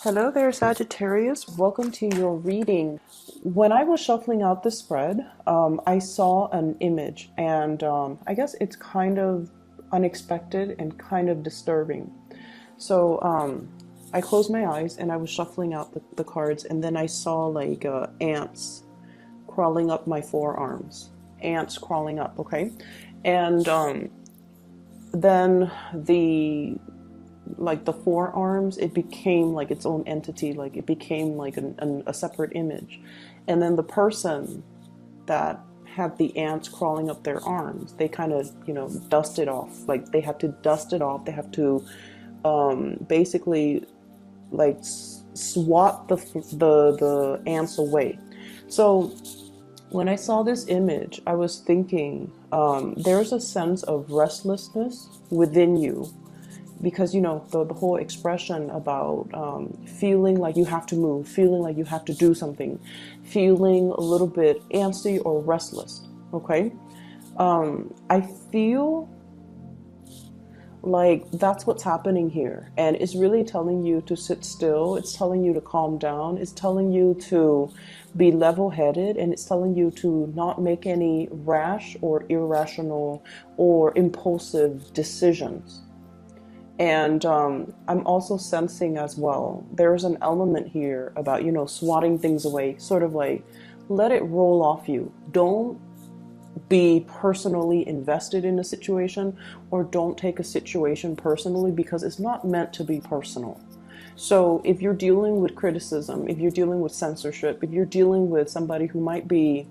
Hello there, Sagittarius. Welcome to your reading. When I was shuffling out the spread, I saw an image, and I guess it's kind of unexpected and kind of disturbing. So I closed my eyes and I was shuffling out the cards, and then I saw like ants crawling up my forearms. Ants crawling up, okay? And then the forearms, it became like its own entity, like it became like a separate image. And then the person that had the ants crawling up their arms, they kind of dust it off, like they have to dust it off, they have to basically like swat the ants away. So when I saw this image, I was thinking, there's a sense of restlessness within you, because the whole expression about feeling like you have to move, feeling like you have to do something, feeling a little bit antsy or restless. Okay, I feel like that's what's happening here, and it's really telling you to sit still. It's telling you to calm down. It's telling you to be level-headed, and it's telling you to not make any rash or irrational or impulsive decisions. And I'm also sensing as well, there's an element here about, swatting things away, sort of like let it roll off you. Don't be personally invested in a situation, or don't take a situation personally, because it's not meant to be personal. So if you're dealing with criticism, if you're dealing with censorship, if you're dealing with somebody who might be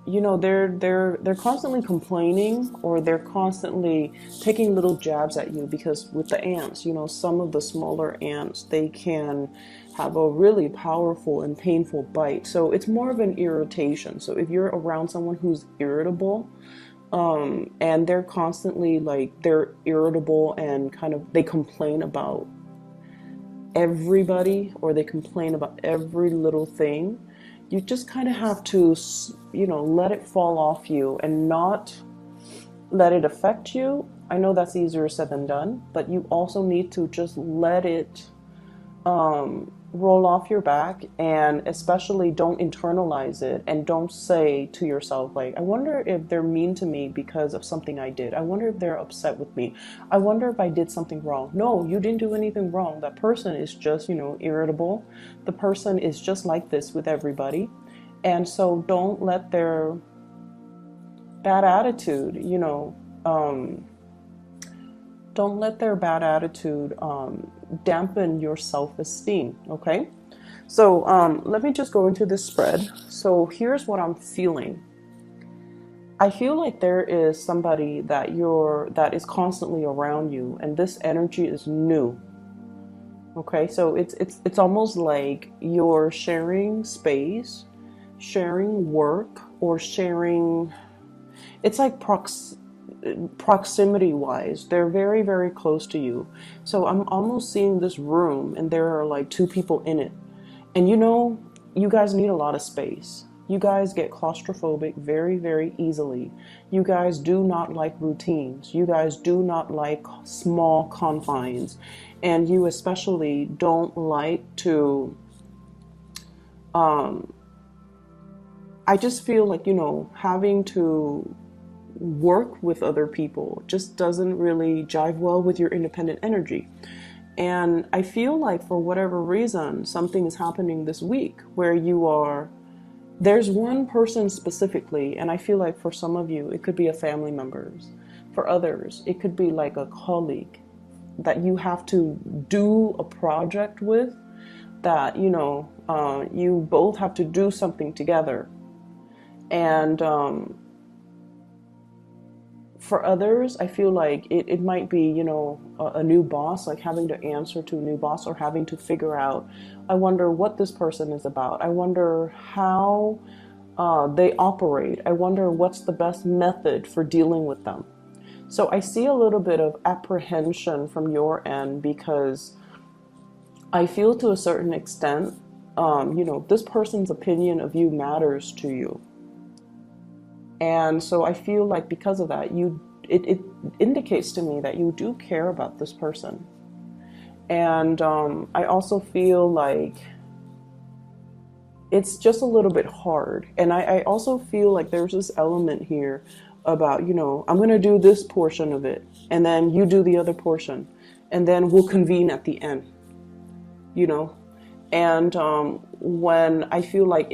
they're constantly complaining, or they're constantly taking little jabs at you, because with the ants, some of the smaller ants, they can have a really powerful and painful bite. So it's more of an irritation. So if you're around someone who's irritable, and they're constantly like, they're irritable and kind of, they complain about everybody, or they complain about every little thing, you just kind of have to, let it fall off you and not let it affect you. I know that's easier said than done, but you also need to just let it roll off your back, and especially don't internalize it, and don't say to yourself like, I wonder if they're mean to me because of something I did. I wonder if they're upset with me. I wonder if I did something wrong. No, you didn't do anything wrong. That person is just, irritable. The person is just like this with everybody. And so don't let their bad attitude, don't let their bad attitude dampen your self-esteem, okay? So let me just go into this spread. So here's what I'm feeling. I feel like there is somebody that is constantly around you, and this energy is new. Okay, so it's almost like you're sharing space, sharing work, or sharing. It's like proximity wise, they're very, very close to you. So I'm almost seeing this room, and there are like two people in it, and you guys need a lot of space. You guys get claustrophobic very, very easily. You guys do not like routines. You guys do not like small confines, and you especially don't like to I just feel like, having to work with other people just doesn't really jive well with your independent energy. And I feel like for whatever reason, something is happening this week where there's one person specifically, and I feel like for some of you, it could be a family member. For others, it could be like a colleague that you have to do a project with, that, you both have to do something together. And for others, I feel like it might be, a new boss, like having to answer to a new boss, or having to figure out, I wonder what this person is about. I wonder how they operate. I wonder what's the best method for dealing with them. So I see a little bit of apprehension from your end, because I feel to a certain extent, this person's opinion of you matters to you. And so I feel like because of that, it indicates to me that you do care about this person. And I also feel like it's just a little bit hard. And I also feel like there's this element here about, you know, I'm going to do this portion of it, and then you do the other portion, and then we'll convene at the end, you know? And when I feel like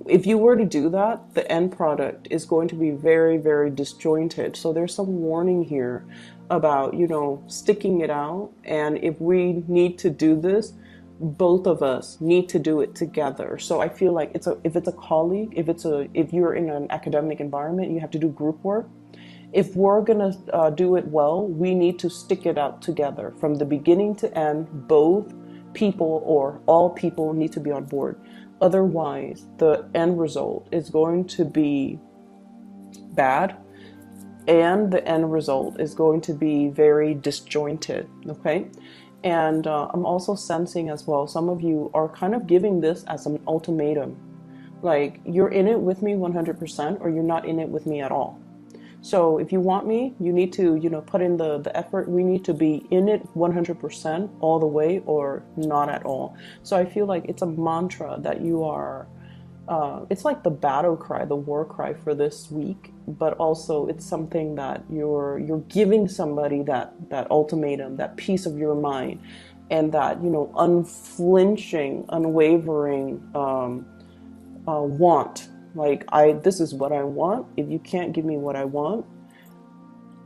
if you were to do that, the end product is going to be very, very disjointed. So there's some warning here about, you know, sticking it out. And if we need to do this, both of us need to do it together. So I feel like if it's a colleague, if you're in an academic environment, you have to do group work. If we're gonna do it well, we need to stick it out together from the beginning to end. Both people or all people need to be on board. Otherwise, the end result is going to be bad, and the end result is going to be very disjointed. Okay. And I'm also sensing as well, some of you are kind of giving this as an ultimatum. Like, you're in it with me 100%, or you're not in it with me at all. So if you want me, you need to, you know, put in the effort. We need to be in it 100% all the way, or not at all. So I feel like it's a mantra that you are, it's like the battle cry, the war cry for this week, but also it's something that you're giving somebody that ultimatum, that piece of your mind, and that, you know, unflinching, unwavering want. Like, this is what I want. If you can't give me what I want,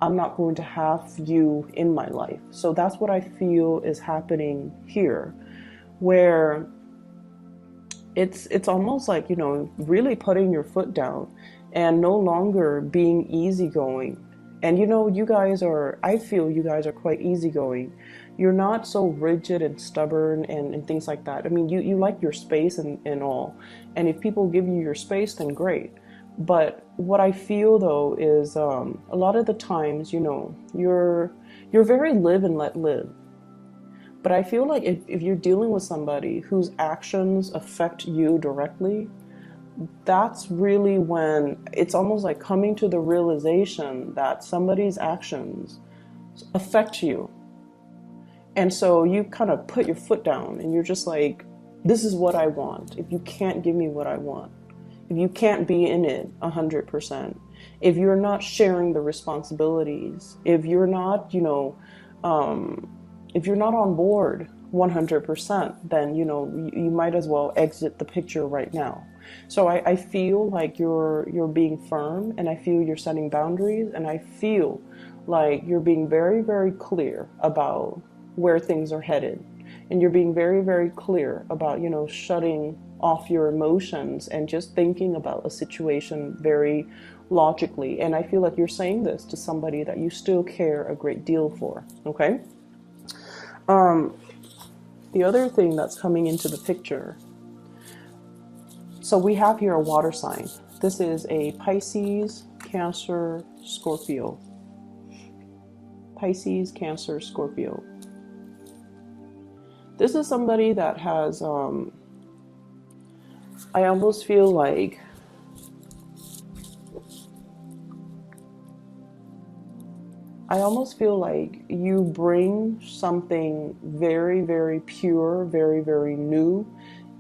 I'm not going to have you in my life. So that's what I feel is happening here, where it's almost like, you know, really putting your foot down and no longer being easygoing. And, you know, I feel you guys are quite easygoing. You're not so rigid and stubborn and things like that. I mean, you like your space and all. And if people give you your space, then great. But what I feel though is a lot of the times, you know, you're very live and let live. But I feel like if you're dealing with somebody whose actions affect you directly, that's really when it's almost like coming to the realization that somebody's actions affect you. And so you kind of put your foot down and you're just like, this is what I want. If you can't give me what I want, if you can't be in it 100%, if you're not sharing the responsibilities, if you're not, you know, if you're not on board 100%, then, you know, you might as well exit the picture right now. So I feel like you're being firm, and I feel you're setting boundaries, and I feel like you're being very, very clear about where things are headed. And you're being very, very clear about, you know, shutting off your emotions and just thinking about a situation very logically. And I feel like you're saying this to somebody that you still care a great deal for. Okay. The other thing that's coming into the picture. So we have here a water sign. This is a Pisces, Cancer, Scorpio. Pisces, Cancer, Scorpio. This is somebody that has, I almost feel like you bring something very, very pure, very, very new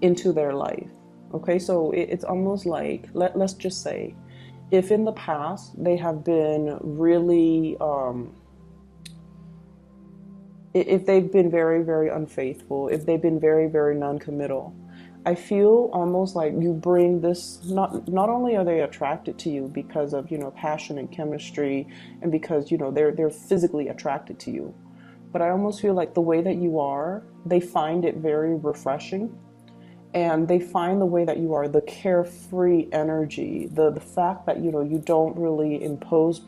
into their life. Okay, so it's almost like, let's just say, if in the past they have been really, if they've been very, very unfaithful, if they've been very, very non-committal, I feel almost like you bring this, not only are they attracted to you because of, you know, passion and chemistry, and because, you know, they're physically attracted to you, but I almost feel like the way that you are, they find it very refreshing. And they find the way that you are, the carefree energy, the fact that, you know, you don't really impose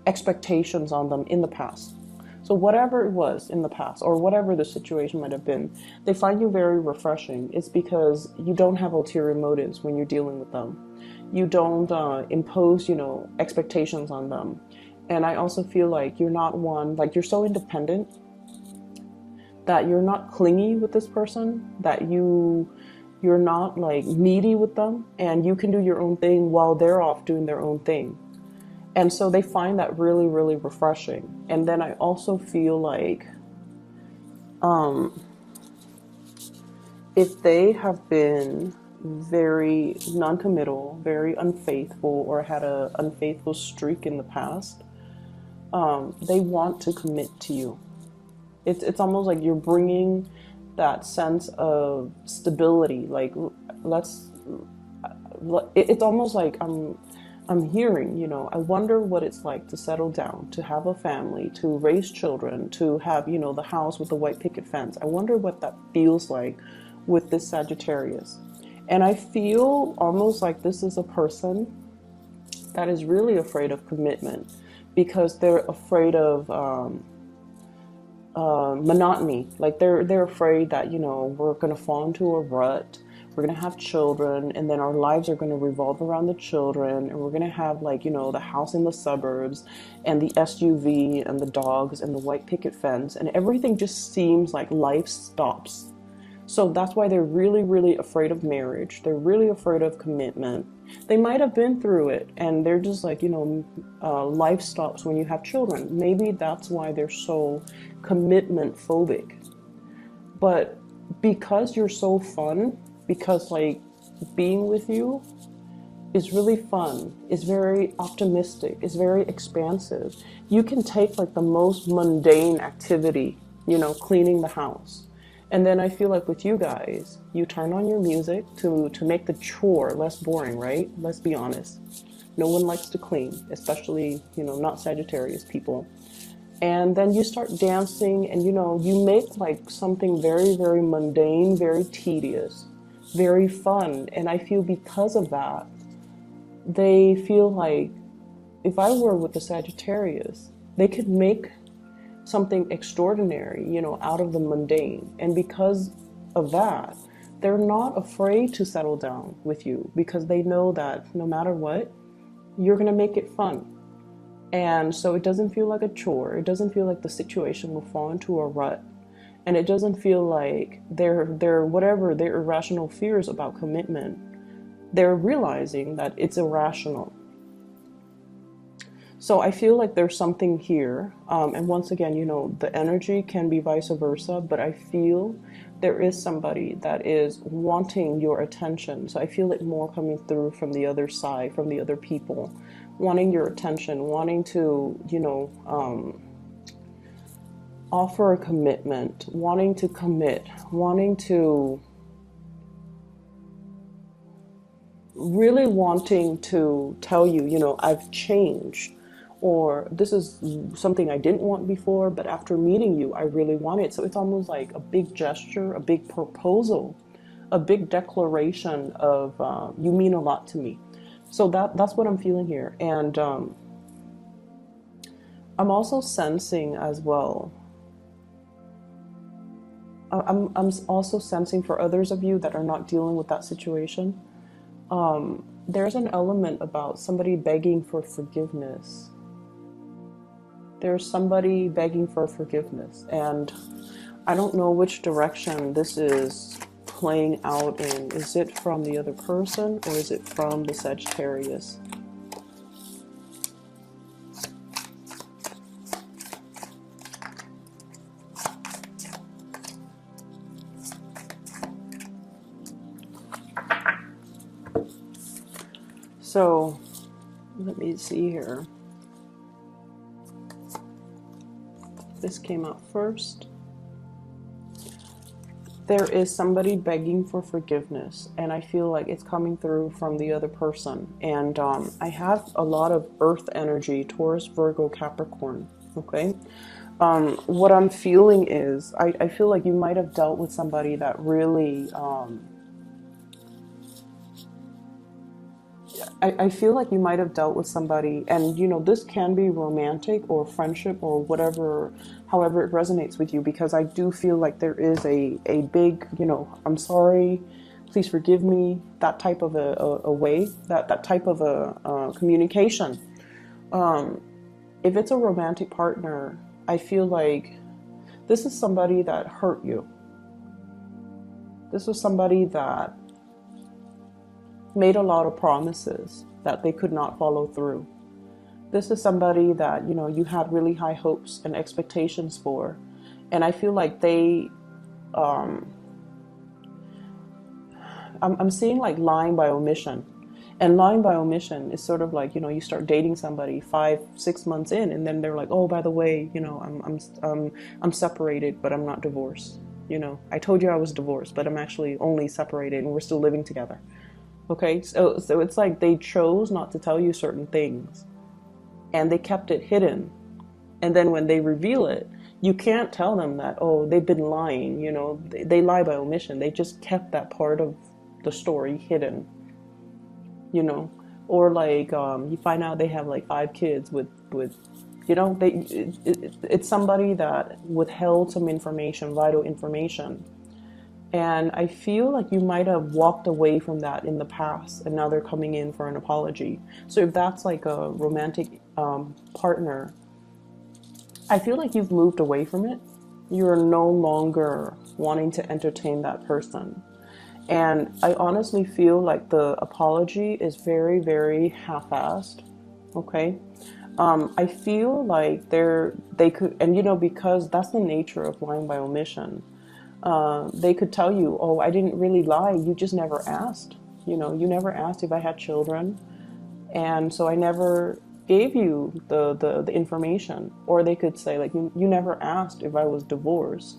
expectations on them in the past. So whatever it was in the past, or whatever the situation might have been, they find you very refreshing. It's because you don't have ulterior motives when you're dealing with them. You don't impose, you know, expectations on them. And I also feel like you're not one, like you're so independent that you're not clingy with this person, that you're not like needy with them, and you can do your own thing while they're off doing their own thing. And so they find that really, really refreshing. And then I also feel like Um, if they have been very non-committal, very unfaithful, or had a unfaithful streak in the past, they want to commit to you. It's almost like you're bringing that sense of stability. Like, let's. It's almost like I'm hearing, I wonder what it's like to settle down, to have a family, to raise children, to have, the house with the white picket fence. I wonder what that feels like with this Sagittarius. And I feel almost like this is a person that is really afraid of commitment because they're afraid of monotony. Like they're afraid that, we're going to fall into a rut. We're going to have children, and then our lives are going to revolve around the children, and we're going to have, like, the house in the suburbs and the SUV and the dogs and the white picket fence, and everything just seems like life stops. So that's why they're really, really afraid of marriage. They're really afraid of commitment. They might have been through it, and they're just like, life stops when you have children. Maybe that's why they're so commitment phobic. But because you're so fun, because like being with you is really fun, is very optimistic, is very expansive. You can take like the most mundane activity, cleaning the house. And then I feel like with you guys, you turn on your music to make the chore less boring, right? Let's be honest. No one likes to clean, especially, not Sagittarius people. And then you start dancing and, you make like something very, very mundane, very tedious, very fun. And I feel because of that, they feel like if I were with the Sagittarius, they could make something extraordinary, out of the mundane. And because of that, they're not afraid to settle down with you because they know that no matter what, you're going to make it fun. And so it doesn't feel like a chore. It doesn't feel like the situation will fall into a rut. And it doesn't feel like their whatever their irrational fears about commitment, they're realizing that it's irrational. So I feel like there's something here. And once again, the energy can be vice versa, but I feel there is somebody that is wanting your attention. So I feel it more coming through from the other side, from the other people, wanting your attention, wanting to, offer a commitment, wanting to commit, wanting to really wanting to tell you, I've changed, or this is something I didn't want before, but after meeting you, I really want it. So it's almost like a big gesture, a big proposal, a big declaration of you mean a lot to me. So that's what I'm feeling here. And I'm also sensing as well, I'm also sensing for others of you that are not dealing with that situation, there's an element about somebody begging for forgiveness. There's somebody begging for forgiveness. And I don't know which direction this is playing out in. Is it from the other person or is it from the Sagittarius? So let me see here. This came out first. There is somebody begging for forgiveness, and I feel like it's coming through from the other person. And I have a lot of earth energy, Taurus, Virgo, Capricorn. Okay. What I'm feeling is I feel like you might have dealt with somebody that really I feel like you might have dealt with somebody, and this can be romantic or friendship or whatever, however it resonates with you, because I do feel like there is a big, I'm sorry, please forgive me, that type of a way, that type of a communication. If it's a romantic partner, I feel like this is somebody that hurt you. This is somebody that made a lot of promises that they could not follow through. This is somebody that, you had really high hopes and expectations for, And I feel like they, um, I'm seeing like lying by omission. And lying by omission is sort of like, you start dating somebody 5, 6 months in, and then they're like, oh, by the way, I'm separated, but I'm not divorced. I told you I was divorced, but I'm actually only separated, and we're still living together. Okay, so it's like they chose not to tell you certain things, and they kept it hidden. And then when they reveal it, you can't tell them that, oh, they've been lying. They lie by omission. They just kept that part of the story hidden. you know, or like you find out they have like 5 kids with it's somebody that withheld some information, vital information. And I feel like you might have walked away from that in the past, and now they're coming in for an apology. So if that's like a romantic partner, I feel like you've moved away from it. You're no longer wanting to entertain that person. And I honestly feel like the apology is very, very half-assed. Okay. I feel like they could, and because that's the nature of lying by omission. They could tell you, oh, I didn't really lie. You just never asked. You never asked if I had children. And so I never gave you the information. Or they could say, like, you never asked if I was divorced.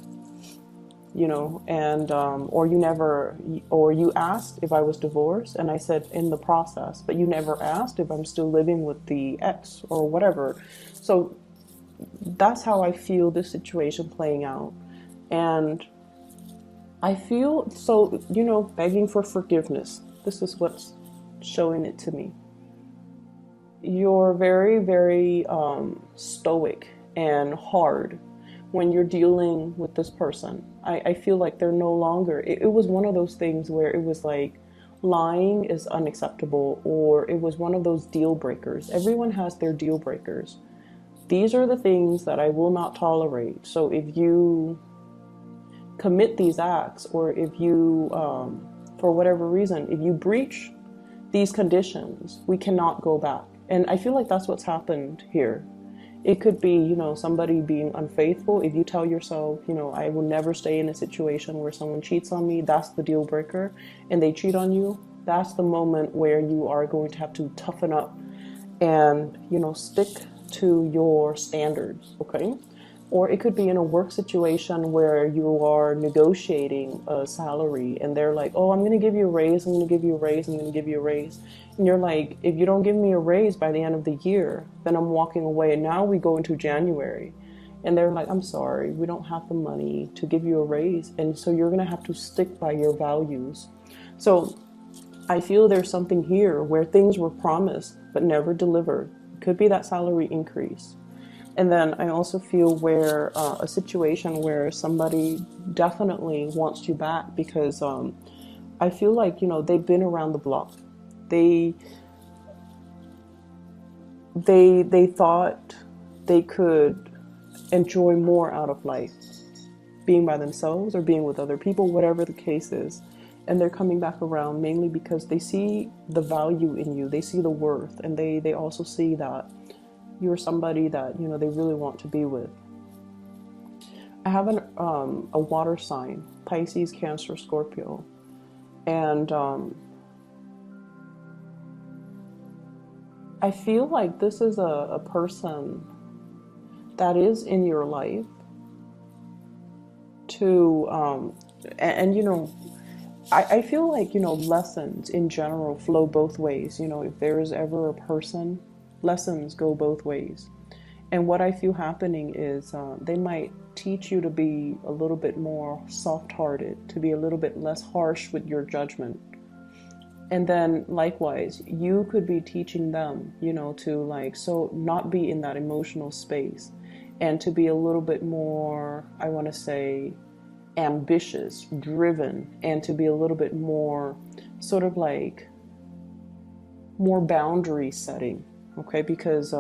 And or you asked if I was divorced, and I said in the process, but you never asked if I'm still living with the ex or whatever. So that's how I feel this situation playing out. And I feel so, begging for forgiveness. This is what's showing it to me. You're very, very stoic and hard when you're dealing with this person. I feel like they're no longer, it was one of those things where it was like lying is unacceptable, or it was one of those deal breakers. Everyone has their deal breakers. These are the things that I will not tolerate. So if you commit these acts, or if you, for whatever reason, if you breach these conditions, we cannot go back. And I feel like that's what's happened here. It could be, somebody being unfaithful. If you tell yourself, I will never stay in a situation where someone cheats on me, that's the deal breaker, and they cheat on you, that's the moment where you are going to have to toughen up and, stick to your standards, okay? Or it could be in a work situation where you are negotiating a salary, and they're like, oh, I'm going to give you a raise, I'm going to give you a raise, I'm going to give you a raise. And you're like, if you don't give me a raise by the end of the year, then I'm walking away. And now we go into January, and they're like, I'm sorry, we don't have the money to give you a raise. And so you're going to have to stick by your values. So I feel there's something here where things were promised but never delivered. It could be that salary increase. And then I also feel where a situation where somebody definitely wants you back because I feel like, they've been around the block. They thought they could enjoy more out of life, being by themselves or being with other people, whatever the case is. And they're coming back around mainly because they see the value in you. They see the worth, and they also see that you're somebody that, they really want to be with. I have a water sign, Pisces, Cancer, Scorpio. And I feel like this is a person that is in your life to, I feel like, lessons in general flow both ways. If there is ever a person, lessons go both ways. And what I feel happening is they might teach you to be a little bit more soft-hearted, to be a little bit less harsh with your judgment. And then likewise, you could be teaching them, to so not be in that emotional space, and to be a little bit more, I want to say, ambitious, driven, and to be a little bit more sort of like more boundary setting. Okay, because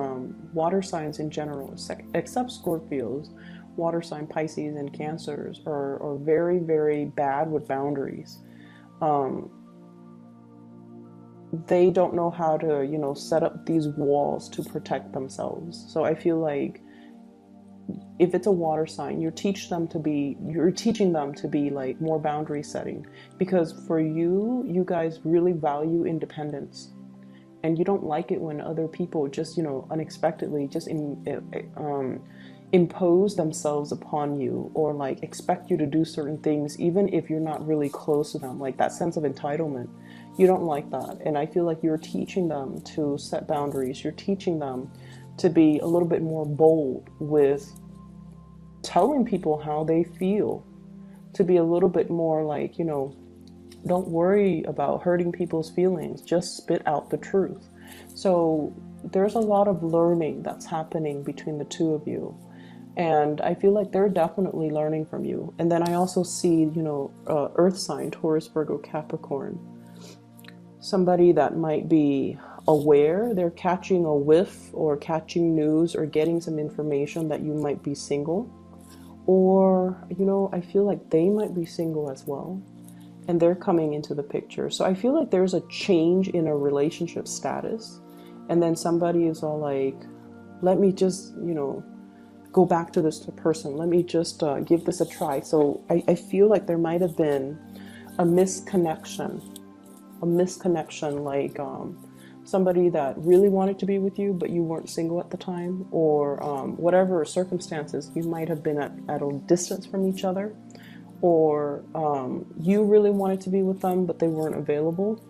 water signs in general, except Scorpios, water sign Pisces and Cancers are very, very bad with boundaries. They don't know how to, set up these walls to protect themselves. So I feel like if it's a water sign, you're teaching them to be like more boundary setting, because for you guys really value independence, and you don't like it when other people just, you know, unexpectedly just impose themselves upon you, or like expect you to do certain things even if you're not really close to them, like that sense of entitlement. You don't like that, and I feel like you're teaching them to set boundaries. You're teaching them to be a little bit more bold with telling people how they feel, to be a little bit more like, you know, don't worry about hurting people's feelings, just spit out the truth. So there's a lot of learning that's happening between the two of you, and I feel like they're definitely learning from you. And then I also see, you know, earth sign, Taurus, Virgo, Capricorn, somebody that might be aware, they're catching a whiff or catching news or getting some information that you might be single, or, you know, I feel like they might be single as well, and they're coming into the picture. So I feel like there's a change in a relationship status, and then somebody is all like, let me just, you know, go back to this person, let me just give this a try. So I feel like there might have been a misconnection, like somebody that really wanted to be with you, but you weren't single at the time, or whatever circumstances, you might have been at a distance from each other, or you really wanted to be with them, but they weren't available.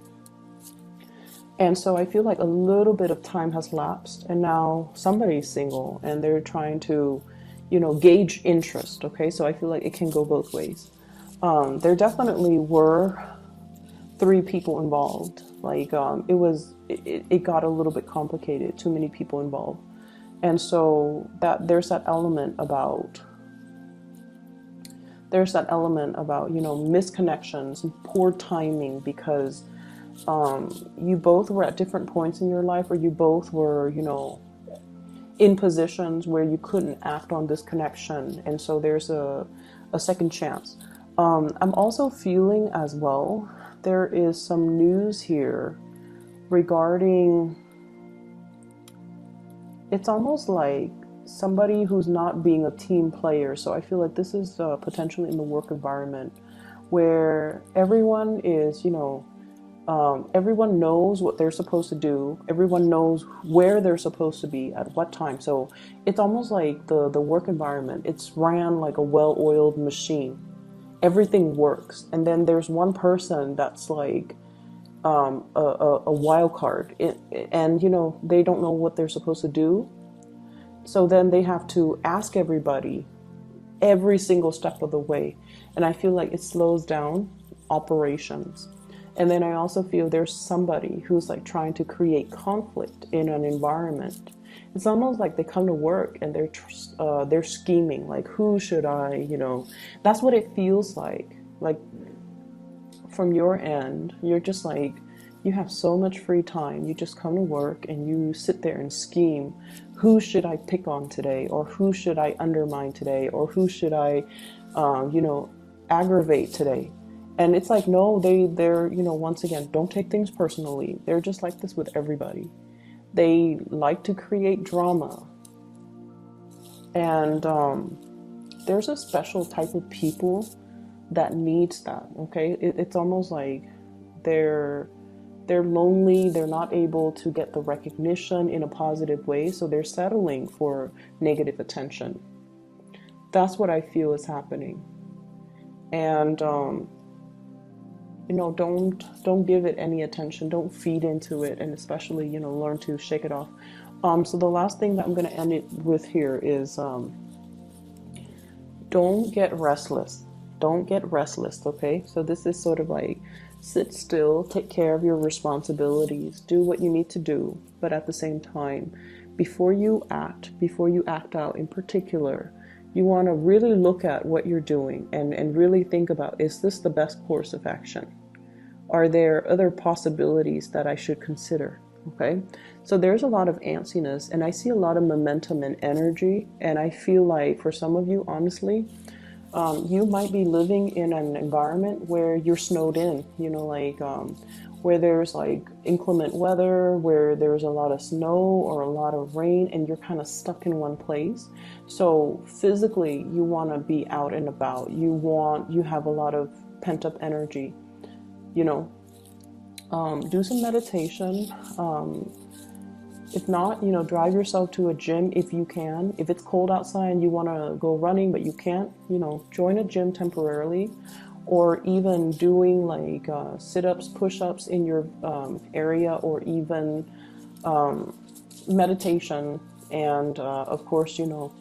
And so I feel like a little bit of time has lapsed, and now somebody's single and they're trying to, you know, gauge interest. Okay, so I feel like it can go both ways. There definitely were 3 people involved. Like it got a little bit complicated, too many people involved. And so that there's that element about, you know, misconnections and poor timing, because you both were at different points in your life, or you both were, you know, in positions where you couldn't act on this connection, and so there's a second chance. I'm also feeling as well, there is some news here regarding, it's almost like somebody who's not being a team player. So I feel like this is potentially in the work environment, where everyone is, you know, everyone knows what they're supposed to do. Everyone knows where they're supposed to be at what time. So it's almost like the work environment, it's ran like a well-oiled machine. Everything works. And then there's one person that's like a wild card. And, you know, they don't know what they're supposed to do. So then they have to ask everybody every single step of the way. And I feel like it slows down operations. And then I also feel there's somebody who's like trying to create conflict in an environment. It's almost like they come to work and they're scheming, like, who should I, you know, that's what it feels like. Like from your end, you're just like, you have so much free time. You just come to work and you sit there and scheme. Who should I pick on today? Or who should I undermine today? Or who should I, you know, aggravate today? And it's like, no, they're, you know, once again, don't take things personally. They're just like this with everybody. They like to create drama. And there's a special type of people that needs that, okay? It's almost like they're lonely, they're not able to get the recognition in a positive way, so they're settling for negative attention. That's what I feel is happening. And you know, don't give it any attention, don't feed into it, and especially, you know, learn to shake it off. So the last thing that I'm going to end it with here is don't get restless. Don't get restless, okay? So this is sort of like, sit still, take care of your responsibilities, do what you need to do, but at the same time, before you act out in particular, you want to really look at what you're doing and really think about, is this the best course of action? Are there other possibilities that I should consider? Okay, so there's a lot of antsiness, and I see a lot of momentum and energy, and I feel like for some of you, honestly, You might be living in an environment where you're snowed in, you know, like where there's like inclement weather, where there's a lot of snow or a lot of rain, and you're kind of stuck in one place. So physically, you want to be out and about. You have a lot of pent up energy, you know. Do some meditation. If not, you know, drive yourself to a gym if you can. If it's cold outside and you want to go running but you can't, you know, join a gym temporarily, or even doing like sit-ups, push-ups in your area, or even meditation, and of course, you know,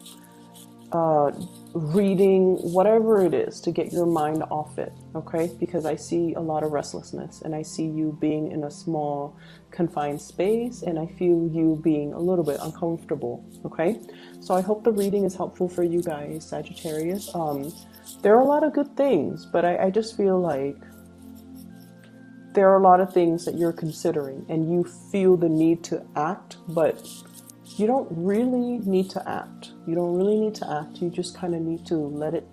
reading, whatever it is to get your mind off it, okay? Because I see a lot of restlessness, and I see you being in a small confined space, and I feel you being a little bit uncomfortable, okay? So I hope the reading is helpful for you guys, Sagittarius. There are a lot of good things, but I just feel like there are a lot of things that you're considering and you feel the need to act, but you don't really need to act. You don't really need to act. You just kind of need to let it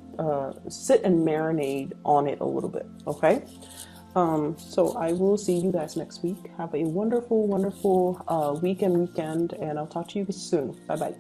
sit and marinate on it a little bit, okay? So I will see you guys next week. Have a wonderful, wonderful weekend, and I'll talk to you soon. Bye-bye.